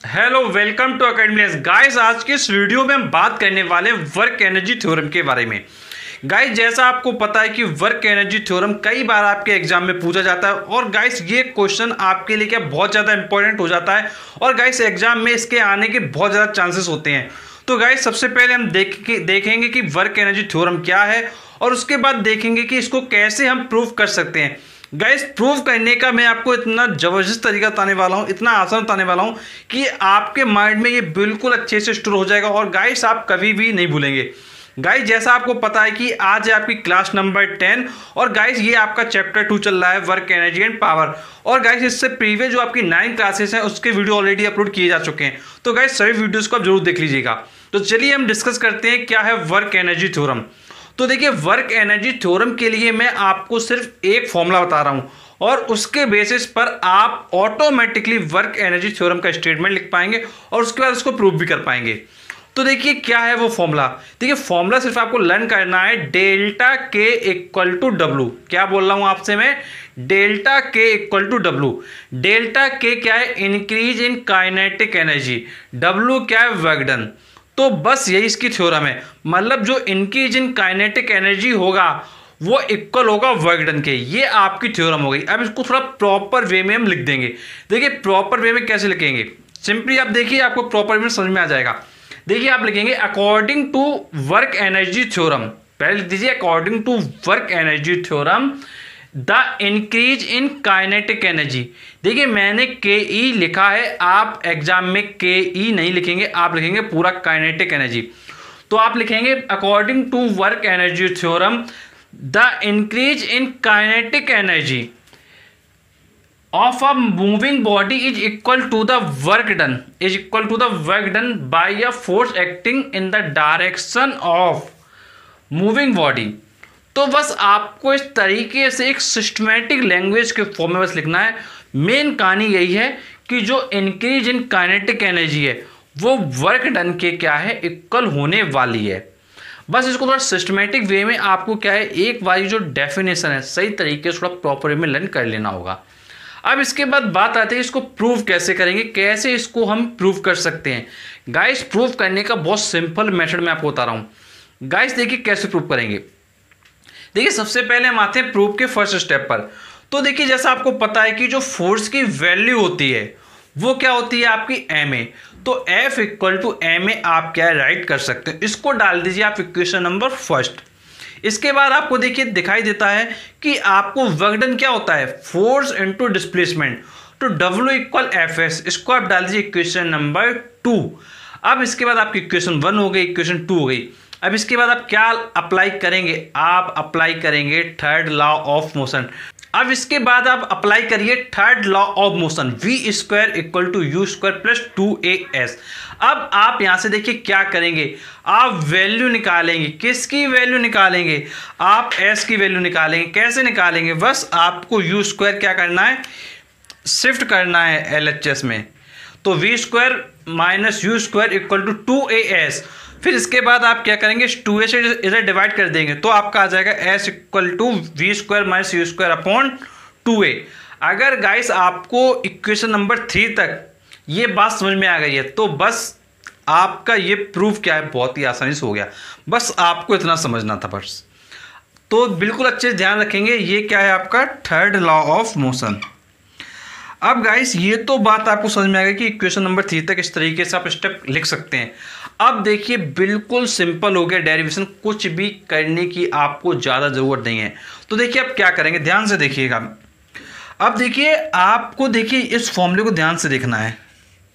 Hello, welcome to academy guys. आज के इस वीडियो में हम बात करने वाले वर्क एनर्जी थ्योरम के बारे में। गाइस, जैसा आपको पता है कि वर्क एनर्जी थ्योरम कई बार आपके एग्जाम में पूछा जाता है और गाइस ये क्वेश्चन आपके लिए क्या बहुत ज़्यादा इंपॉर्टेंट हो जाता है और गाइस एग्जाम में इसके आने के बहुत ज़्यादा चांसेस होते हैं। तो गाइस सबसे पहले हम देखेंगे कि वर्क एनर्जी थ्योरम क्या है और उसके बाद देखेंगे कि इसको कैसे हम प्रूव कर सकते हैं। गाइस, प्रूव करने का मैं आपको इतना ज़बरदस्त तरीका बताने वाला हूँ, इतना आसान बताने वाला हूँ कि आपके माइंड में ये बिल्कुल अच्छे से स्टोर हो जाएगा और गाइस आप कभी भी नहीं भूलेंगे। गाइस, जैसा आपको पता है कि आज है आपकी क्लास नंबर 10 और गाइस ये आपका चैप्टर 2 चल रहा है, वर्क एनर्जी एंड पावर। और गाइस इससे प्रीवियस जो आपकी 9 क्लासेस हैं उसके वीडियो ऑलरेडी अपलोड किए जा चुके हैं, तो गाइस सभी वीडियोज़ को आप जरूर देख लीजिएगा। तो चलिए हम डिस्कस करते हैं क्या है वर्क एनर्जी थ्योरम। तो देखिए, वर्क एनर्जी थ्योरम के लिए मैं आपको सिर्फ एक फॉर्मूला बता रहा हूं और उसके बेसिस पर आप ऑटोमेटिकली वर्क एनर्जी थ्योरम का स्टेटमेंट लिख पाएंगे और उसके बाद उसको प्रूव भी कर पाएंगे। तो देखिए क्या है वो फॉर्मूला। देखिए, फॉर्मूला सिर्फ आपको लर्न करना है, डेल्टा के इक्वल टू डब्लू। क्या बोल रहा हूं आपसे मैं? डेल्टा के इक्वल टू डब्लू। डेल्टा के क्या है? Increase in kinetic energy. W क्या है? Work done. तो बस यही इसकी थ्योरम है, मतलब जो इंक्रीज इन काइनेटिक एनर्जी होगा वो इक्वल होगा वर्क डन के। ये आपकी थ्योरम हो गई। अब इसको थोड़ा प्रॉपर वे में हम लिख देंगे। देखिए प्रॉपर वे में कैसे लिखेंगे, सिंपली आप देखिए, आपको प्रॉपर वे में समझ में आ जाएगा। देखिए आप लिखेंगे according to work energy theorem. पहले लिख दीजिए according to work energy theorem the increase in kinetic energy. देखिए मैंने के ई लिखा है, आप एग्जाम में के ई नहीं लिखेंगे, आप लिखेंगे पूरा काइनेटिक एनर्जी। तो आप लिखेंगे according to work energy theorem the increase in kinetic energy of a moving body is equal to the work done, is equal to the work done by a force acting in the direction of moving body. तो बस आपको इस तरीके से एक systematic language के form में बस लिखना है। मेन कहानी यही है कि जो इंक्रीज इन काइनेटिक एनर्जी है वो वर्क डन के क्या है? इक्वल होने वाली है। बस इसको थोड़ा सिस्टमैटिक वे में आपको क्या है, एक बारी जो डेफिनेशन है सही तरीके से थोड़ा प्रॉपर वे में लर्न कर लेना होगा। अब इसके बाद बात आती है इसको प्रूव कैसे करेंगे, कैसे इसको हम प्रूव कर सकते हैं। गाइस, प्रूव करने का बहुत सिंपल मेथड मैं आपको बता रहा हूँ। गाइस देखिए कैसे प्रूव करेंगे। देखिए सबसे पहले हम आते हैं प्रूफ के फर्स्ट स्टेप पर। तो देखिए जैसा आपको पता है कि जो फोर्स की वैल्यू होती है वो क्या होती है? आपकी एम ए। तो F equal to M A आप क्या राइट कर सकते हैं, इसको डाल दीजिए आप इक्वेशन नंबर फर्स्ट। इसके बाद आपको देखिए दिखाई देता है कि आपको वर्क डन क्या होता है? Force into displacement. तो डब्ल्यू इक्वल एफ एस, इसको आप डाल दीजिए इक्वेशन नंबर 2। अब इसके बाद आपकी इक्वेशन 1 हो गई, इक्वेशन 2 हो गई। अब इसके बाद आप क्या अप्लाई करेंगे? आप अप्लाई करेंगे थर्ड लॉ ऑफ मोशन। अब इसके बाद आप अप्लाई करिए third law of motion, V square equal to U square plus 2as। अब आप यहां से देखिए क्या करेंगे, आप वैल्यू निकालेंगे। किसकी वैल्यू निकालेंगे? आप s की वैल्यू निकालेंगे। कैसे निकालेंगे? बस आपको यू स्क्वायर क्या करना है? शिफ्ट करना है LHS में। तो V square minus U square equal to 2as। फिर इसके बाद आप क्या करेंगे? 2a से इधर डिवाइड कर देंगे तो आपका आ जाएगा s equal to V square minus U square upon 2a। अगर गाइस आपको इक्वेशन नंबर 3 तक ये बात समझ में आ गई है तो बस आपका ये प्रूफ क्या है, बहुत ही आसानी से हो गया। बस आपको इतना समझना था बस। तो बिल्कुल अच्छे से ध्यान रखेंगे, ये क्या है? आपका थर्ड लॉ ऑफ मोशन। अब गाइस ये तो बात आपको समझ में आ गई कि इक्वेशन नंबर 3 तक इस तरीके से आप स्टेप लिख सकते हैं। अब देखिए बिल्कुल सिंपल हो गया डेरिवेशन, कुछ भी करने की आपको ज़्यादा ज़रूरत नहीं है। तो देखिए अब क्या करेंगे, ध्यान से देखिएगा। अब देखिए आपको देखिए इस फॉर्मूले को ध्यान से देखना है,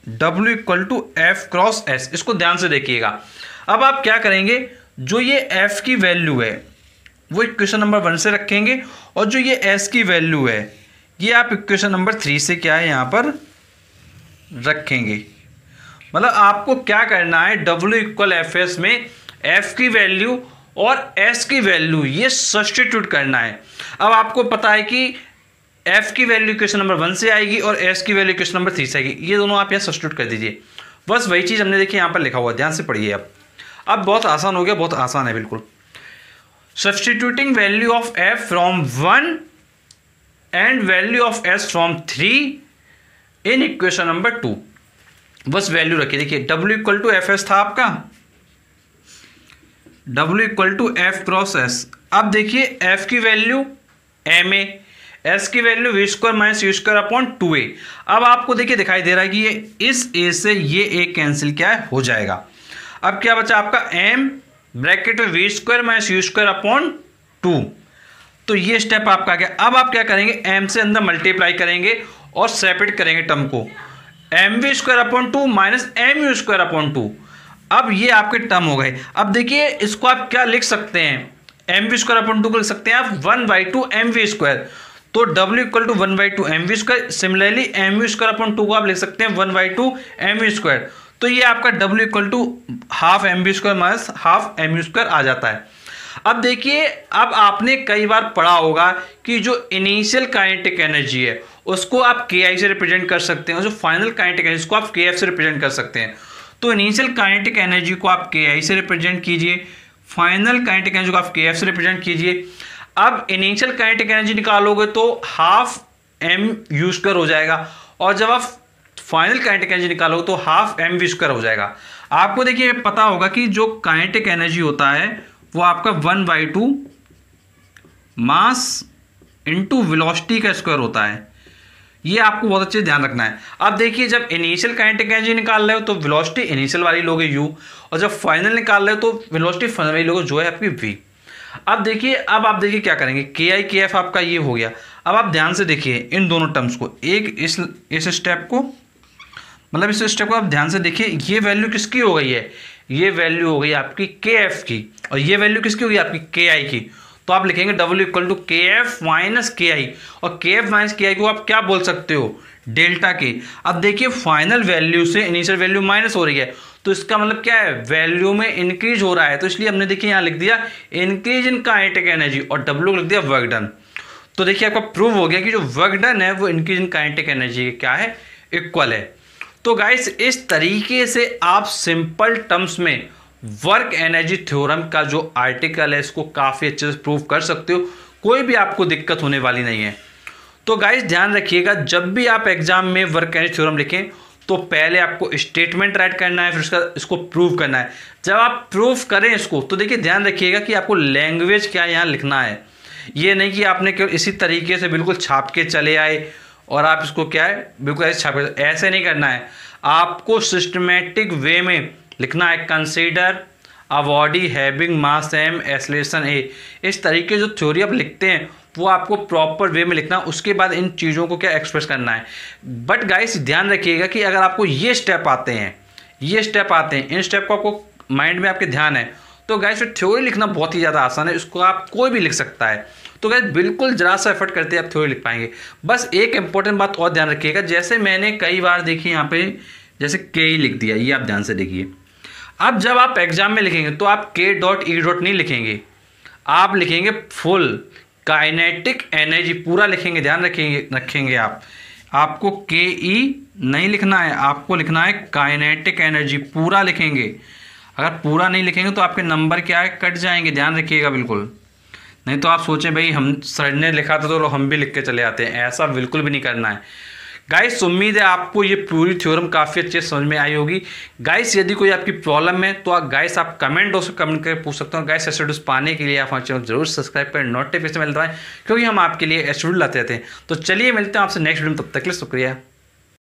W equal to F cross S, इसको ध्यान से देखिएगा। अब आप क्या करेंगे, जो ये एफ की वैल्यू है वो इक्वेशन नंबर 1 से रखेंगे और जो ये एस की वैल्यू है ये आप इक्वेशन नंबर 3 से क्या है यहाँ पर रखेंगे। मतलब आपको क्या करना है, W इक्वल एफ एस में F की वैल्यू और S की वैल्यू ये सब्स्टिट्यूट करना है। अब आपको पता है कि F की वैल्यू इक्वेशन नंबर 1 से आएगी और S की वैल्यू इक्वेशन नंबर 3 से आएगी, ये दोनों आप यहाँ सब्स्टिट्यूट कर दीजिए। बस वही चीज़ हमने देखिए यहाँ पर लिखा हुआ, ध्यान से पढ़िए। अब बहुत आसान हो गया, बहुत आसान है बिल्कुल। Substituting value of F from 1 and value of S from 3 in equation number 2। बस वैल्यू रखिए। देखिए W equal to F S था आपका, W equal to F cross S. अब देखिए F की वैल्यू एम ए, एस की value V square minus U square upon 2a। अब आपको देखिए दिखाई दे रहा है कि ये इस a से ये a कैंसिल क्या है हो जाएगा। अब क्या बचा आपका m ब्रैकेट में V square minus U square upon 2। तो ये स्टेप आपका आ गया। अब आप क्या करेंगे, m से अंदर मल्टीप्लाई करेंगे और सेपरेट करेंगे टर्म को, M V square upon 2 minus M U square upon 2। अब ये आपके टर्म हो गए। अब देखिए इसको आप क्या लिख सकते हैं, एम वी स्क्वायर अपॉन 2 को लिख सकते हैं आप 1/2 एम वी स्क्वायर। तो W equal to 1/2 M V square. Similarly M V square upon 2 को आप लिख सकते हैं 1/2 एम वी स्क्वायर। तो ये आपका W equal to half M V square minus half M U square आ जाता है। अब देखिए, अब आपने कई बार पढ़ा होगा कि जो इनिशियल काइनेटिक एनर्जी है उसको आप KI से रिप्रेजेंट कर सकते हैं और जो फाइनल काइनेटिक एनर्जी उसको आप KF से रिप्रेजेंट कर सकते हैं। तो इनिशियल काइनेटिक एनर्जी को आप KI से रिप्रेजेंट कीजिए, फाइनल काइनेटिक एनर्जी को आप KF से रिप्रेजेंट कीजिए। अब इनिशियल काइनेटिक एनर्जी निकालोगे तो हाफ एम यू स्क्वायर हो जाएगा और जब आप फाइनल काइनेटिक एनर्जी निकालोगे तो हाफ एम वी स्क्वायर हो जाएगा। आपको देखिए पता होगा कि जो काइनेटिक एनर्जी होता है वो आपका 1/2 मास इंटू वेलोसिटी का स्क्वायर होता है। ये आपको बहुत अच्छे ध्यान रखना है। अब देखिए जब इनिशियल काइनेटिक एनर्जी निकाल रहे हो तो वेलोसिटी इनिशियल वाली लोगे u, और जब फाइनल निकाल रहे हो तो वेलोसिटी फाइनल वाली लोगे जो है आपकी v। अब देखिए, अब आप देखिए क्या करेंगे, KI KF आपका ये हो गया। अब आप ध्यान से देखिए इन दोनों टर्म्स को, एक इस स्टेप को, मतलब इस स्टेप को आप ध्यान से देखिए। ये वैल्यू किसकी हो गई है, ये वैल्यू हो गई आपकी KF की, और ये वैल्यू किसकी होगी आपकी KI की। तो आप लिखेंगे W equal to KF minus KI, और KF माइनस KI को आप क्या बोल सकते हो, डेल्टा के। अब देखिए फाइनल वैल्यू से इनिशियल वैल्यू माइनस हो रही है तो इसका मतलब क्या है, वैल्यू में इंक्रीज हो रहा है। तो इसलिए हमने देखिए यहाँ लिख दिया इंक्रीज इन काइनेटिक एनर्जी और W को लिख दिया वर्क डन। तो देखिए आपका प्रूव हो गया कि जो वर्क डन है वो इंक्रीज इन काइनेटिक एनर्जी क्या है, इक्वल है। तो गाइस इस तरीके से आप सिंपल टर्म्स में वर्क एनर्जी थ्योरम का जो आर्टिकल है इसको काफ़ी अच्छे से प्रूव कर सकते हो, कोई भी आपको दिक्कत होने वाली नहीं है। तो गाइस ध्यान रखिएगा, जब भी आप एग्जाम में वर्क एनर्जी थ्योरम लिखें तो पहले आपको स्टेटमेंट राइट करना है, फिर इसको प्रूव करना है। जब आप प्रूव करें इसको तो देखिए ध्यान रखिएगा कि आपको लैंग्वेज क्या यहाँ लिखना है। ये नहीं कि आपने केवल इसी तरीके से बिल्कुल छाप के चले आए और आप इसको क्या है बिल्कुल ऐसे छाप, ऐसे नहीं करना है। आपको सिस्टमेटिक वे में लिखना है, consider a body having mass M acceleration A. इस तरीके जो थ्योरी आप लिखते हैं वो आपको प्रॉपर वे में लिखना, उसके बाद इन चीज़ों को क्या एक्सप्रेस करना है। बट गाइस ध्यान रखिएगा कि अगर आपको ये स्टेप आते हैं, इन स्टेप को आपको माइंड में आपके ध्यान है तो गाइस फिर थ्योरी लिखना बहुत ही ज़्यादा आसान है, इसको आप कोई भी लिख सकता है। तो गाइस बिल्कुल जरा सा एफर्ट करते आप थ्योरी लिख पाएंगे। बस एक इंपॉर्टेंट बात और ध्यान रखिएगा, जैसे मैंने कई बार देखी यहाँ पे जैसे के लिख दिया, ये आप ध्यान से देखिए। अब जब आप एग्जाम में लिखेंगे तो आप k.e. नहीं लिखेंगे, आप लिखेंगे फुल काइनेटिक एनर्जी पूरा लिखेंगे। ध्यान रखेंगे आपको KE नहीं लिखना है, आपको लिखना है काइनेटिक एनर्जी पूरा लिखेंगे। अगर पूरा नहीं लिखेंगे तो आपके नंबर क्या है, कट जाएंगे। ध्यान रखिएगा बिल्कुल, नहीं तो आप सोचें भाई हम सर ने लिखा था तो हम भी लिख के चले आते हैं, ऐसा बिल्कुल भी नहीं करना है। गाइस उम्मीद है आपको ये पूरी थ्योरम काफ़ी अच्छे से समझ में आई होगी। गाइस यदि कोई आपकी प्रॉब्लम है तो गाइस आप कमेंट बॉक्स में कमेंट करके पूछ सकते हो। गाइस ऐसे वीडियोस पाने के लिए आप हमारे चैनल जरूर सब्सक्राइब करें, नोटिफिकेशन मिलता है क्योंकि हम आपके लिए ऐसे वीडियो लाते रहते हैं। तो चलिए मिलते हैं आपसे नेक्स्ट वीडियो में, तब तक के लिए शुक्रिया।